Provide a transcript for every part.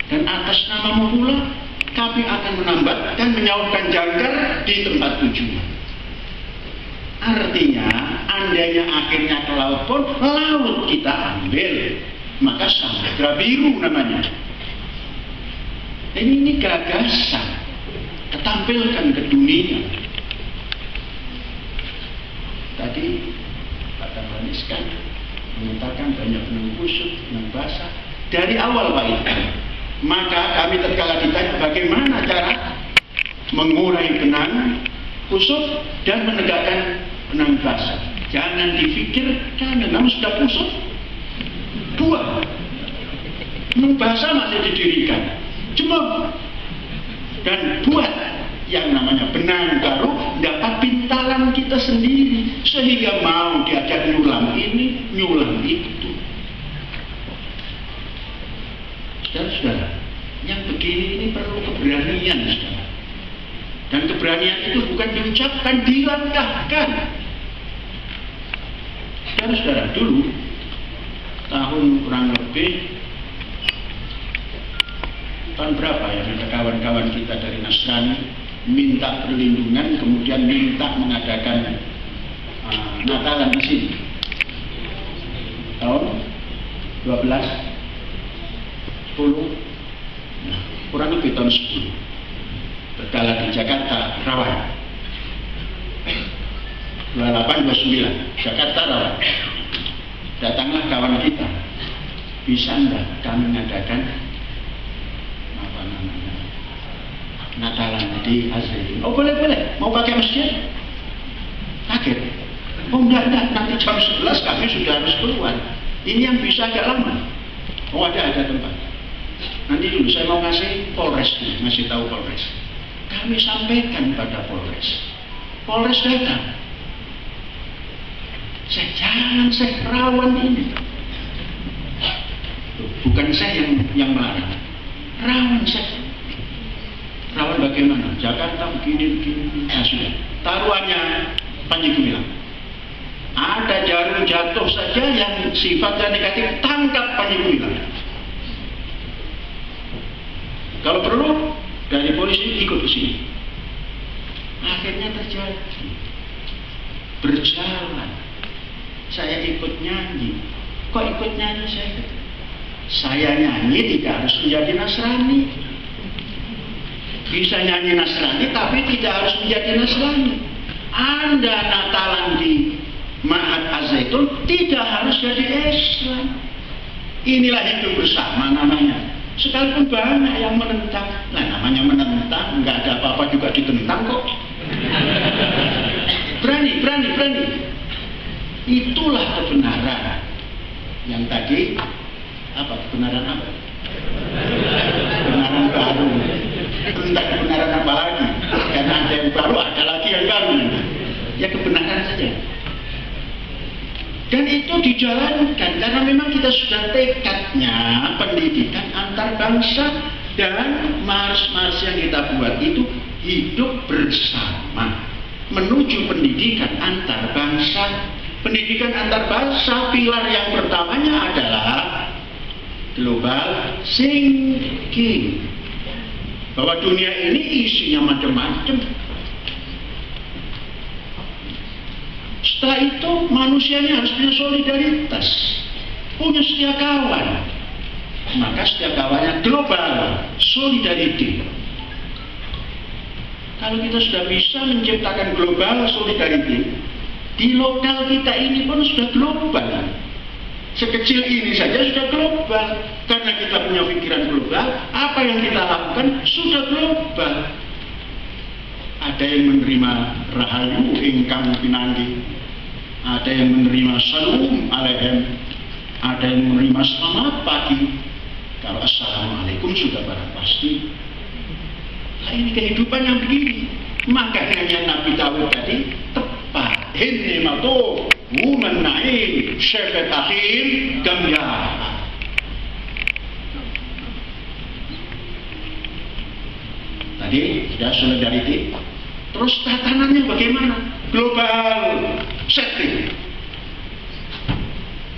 Dan atas namamu pula kami akan menambat dan menyauhkan jangkar di tempat tujuan. Artinya, andainya akhirnya ke laut pun, laut kita ambil, maka Samudra Biru namanya. Ini gagasan, ketampilkan ke dunia. Tadi Pak Tabanis kan menyatakan banyak benang kusut, benang basah dari awal Pak itu. Maka kami tatkala ditanya bagaimana cara mengurai benang kusut dan menegakkan benang basah. Jangan dipikirkan, namun sudah kusut dua, benang basah masih didirikan, cuma dan buat yang namanya benang baru dapat pintalan kita sendiri sehingga mau diajak nyulam ini, nyulam itu. Saudara, yang begini ini perlu keberanian, saudara. Dan keberanian itu bukan diucapkan, dilangkahkan. Saudara, dulu tahun kurang lebih tahun berapa ya, ada kawan-kawan kita dari Nasrani minta perlindungan, kemudian minta mengadakan Natalan di sini. Tahun 12, 10, nah, kurang lebih tahun 10. Berkala di Jakarta, Rawan. 28, 29, Jakarta, Rawan. Datanglah kawan kita. Bisa enggak kami mengadakan apa namanya Natalan di Azri? Oh boleh, mau pakai masjid? Kaget. Oh enggak, nanti jam 11 kami sudah harus keluar. Ini yang bisa agak lama. Oh ada tempat. Nanti dulu saya mau ngasih Polres, ngasih tahu Polres. Kami sampaikan pada Polres. Polres datang. Saya jangan, saya rawan ini. Bukan saya yang melarang. Rawan saya. Rawan bagaimana? Jakarta begini. Nah sudah. Taruhannya Panji Gumilang. Ada jarum jatuh saja yang sifatnya negatif, tangkap Panji Gumilang. Kalau perlu dari polisi ikut ke sini. Akhirnya terjadi. Berjalan. Saya ikut nyanyi. Kok ikut nyanyi saya? Saya nyanyi tidak harus menjadi Nasrani. Bisa nyanyi Nasrani tapi tidak harus menjadi Nasrani. Anda Natalan di Ma'had Az-Zaitun tidak harus jadi Islam. Inilah hidup bersama namanya. Sekalipun banyak yang menentang. Nah namanya menentang, nggak ada apa-apa juga ditentang kok. Berani. Itulah kebenaran. Yang tadi apa? Kebenaran apa? Kebenaran baru. Tentang kebenaran apa lagi? Karena ada yang baru, ada lagi yang baru. Ya kebenaran saja. Dan itu dijalankan karena memang kita sudah tekadnya pendidikan antar bangsa dan mars yang kita buat itu hidup bersama menuju pendidikan antar bangsa. Pendidikan antar bangsa pilar yang pertamanya adalah global thinking, bahwa dunia ini isinya macam-macam. Setelah itu manusianya harus punya solidaritas, punya setia kawan. Maka setia kawannya global solidarity. Kalau kita sudah bisa menciptakan global solidarity, di lokal kita ini pun sudah global. Sekecil ini saja sudah global. Karena kita punya pikiran global, apa yang kita lakukan sudah global. Ada yang menerima rahayu ingkang pinanggi, ada yang menerima salam alaikum, ada yang menerima selamat pagi. Kalau assalamualaikum sudah barang pasti. Nah, ini kehidupan yang begini. Makanya Nabi Dawud tadi tepat. Inni matu wuman naim syafatahin gamya. Tadi sudah solidarity. Terus tatanannya bagaimana? Global setting.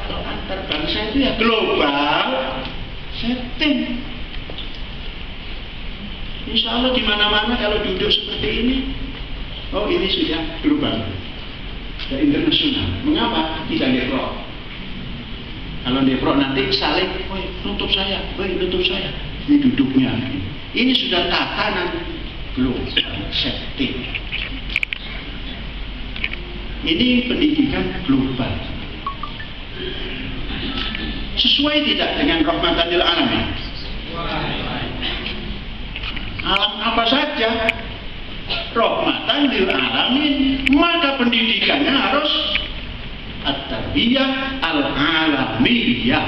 Kalau antar bangsa itu ya global setting. Insya Allah di mana-mana kalau duduk seperti ini, oh ini sudah global, sudah internasional. Mengapa? Tidak deprok. Kalau deprok nanti saling, oh nutup saya, oh nutup saya. Ini duduknya. Ini sudah tatanan global, setting. Ini pendidikan global. Sesuai tidak dengan rahmatan lil alamin? Alam apa saja rahmatan lil alamin, maka pendidikannya harus at-tarbiyah al-alamiyah.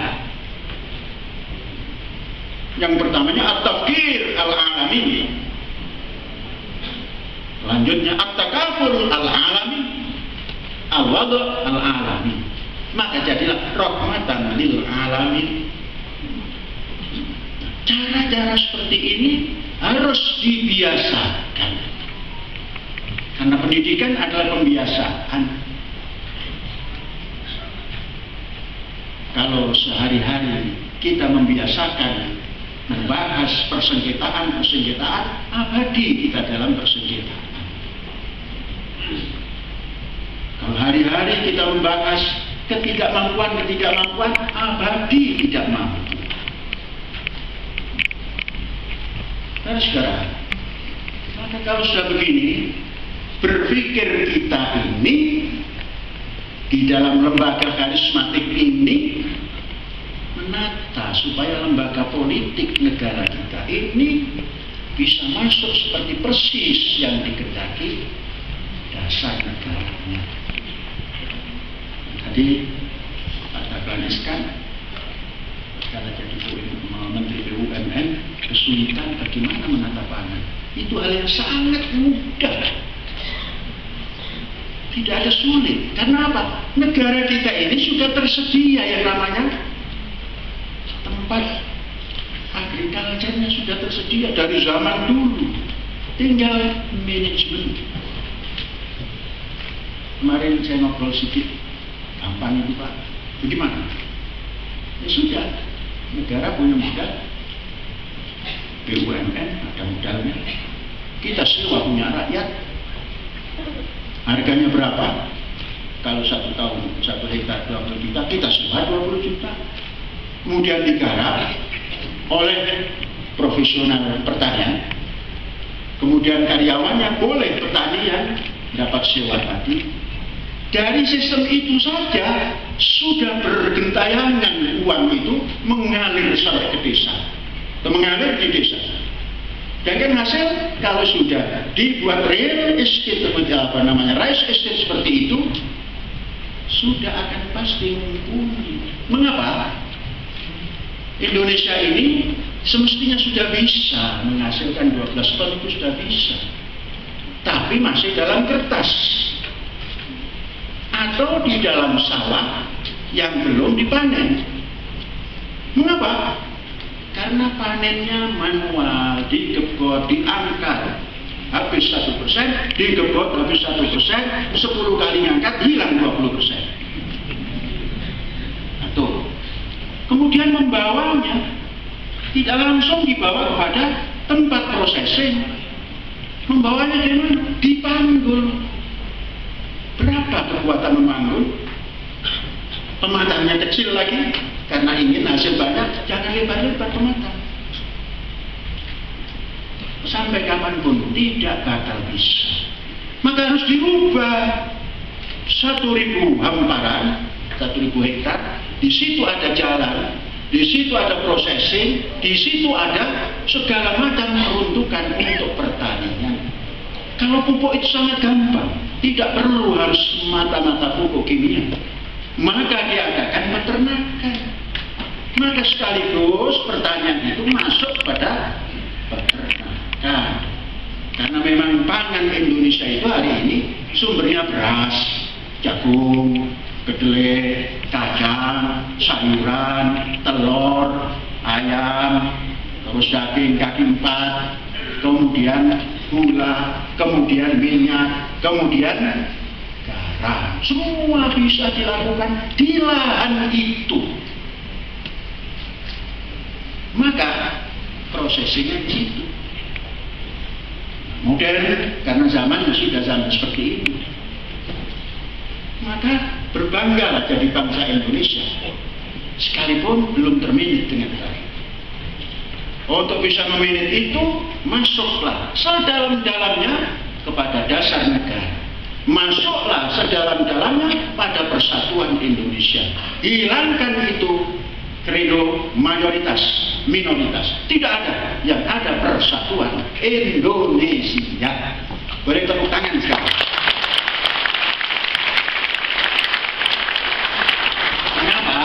Yang pertamanya at-tafkir al-alami, selanjutnya at-takafur al-alami, al-wada' al-alami. Maka jadilah rahmatan lil alamin. Cara-cara seperti ini harus dibiasakan, karena pendidikan adalah pembiasaan. Kalau sehari-hari kita membiasakan membahas persengketaan, abadi kita dalam persengketaan. Kalau hari-hari kita membahas ketidakmampuan, abadi tidak mampu. Karena sekarang, maka kalau sudah begini, berpikir kita ini di dalam lembaga karismatik ini menata supaya lembaga politik negara kita ini bisa masuk seperti persis yang dikehendaki dasar negaranya. Tadi Pak Dahlan karena jadi Menteri BUMN kesulitan bagaimana menata pangan. Itu hal yang sangat mudah. Tidak ada sulit. Karena apa? Negara kita ini sudah tersedia yang namanya tempat agrikulturnya, sudah tersedia dari zaman dulu. Tinggal manajemen. Kemarin saya ngobrol sedikit, gampang itu Pak. Bagaimana? Ya sudah, negara punya modal, BUMN ada modalnya, kita sewa punya rakyat. Harganya berapa? Kalau 1 tahun 1 hektar 20 juta, kita sewa 20 juta. Kemudian digarap oleh profesional pertanian. Kemudian karyawannya boleh pertanian dapat sewa tadi. Dari sistem itu saja sudah bergentayangan uang itu mengalir sampai ke desa, atau mengalir di desa. Dan kan hasil kalau sudah dibuat real estate seperti rice estate seperti itu, sudah akan pasti mumpuni. Mengapa? Indonesia ini semestinya sudah bisa menghasilkan 12 ton, itu sudah bisa, tapi masih dalam kertas atau di dalam sawah yang belum dipanen. Mengapa? Karena panennya manual, digebot, diangkat, habis 1%, digebot habis 1%, 10 kali ngangkat hilang 20%. Atau kemudian membawanya tidak langsung dibawa kepada tempat processing. Membawanya di mana? Dipanggul. Berapa kekuatan memanggul? Pematangnya kecil lagi, karena ingin hasil banyak, jangan lebar-lebar pematang. Sampai kapanpun tidak bakal bisa. Maka harus dirubah. 1.000 hamparan, 1.000 hektar, di situ ada jalan, di situ ada processing, di situ ada segala macam peruntukan untuk pertanian. Kalau pupuk itu sangat gampang, tidak perlu harus mata-mata pupuk kimia. Maka diadakan peternakan. Maka sekaligus pertanian itu masuk pada peternakan. Karena memang pangan Indonesia itu hari ini sumbernya beras, jagung, kedelai, kacang, sayuran, telur, ayam, terus daging kaki 4, kemudian gula, kemudian minyak, kemudian garam. Semua bisa dilakukan di lahan itu. Maka prosesnya di situ. modern karena zamannya sudah zaman seperti ini. Maka berbanggalah jadi bangsa Indonesia sekalipun belum terminit dengan baik. Untuk bisa meminit itu, masuklah sedalam-dalamnya kepada dasar negara. Masuklah sedalam-dalamnya pada persatuan Indonesia. Hilangkan itu kredo mayoritas, minoritas. Tidak ada. Yang ada persatuan Indonesia. Boleh tepuk tangan sekarang. Kenapa?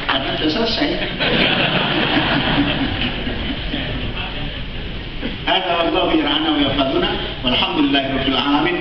Karena sudah selesai. Hada wallahu yar'ana wa yafaduna walhamdulillahi rabbil alamin.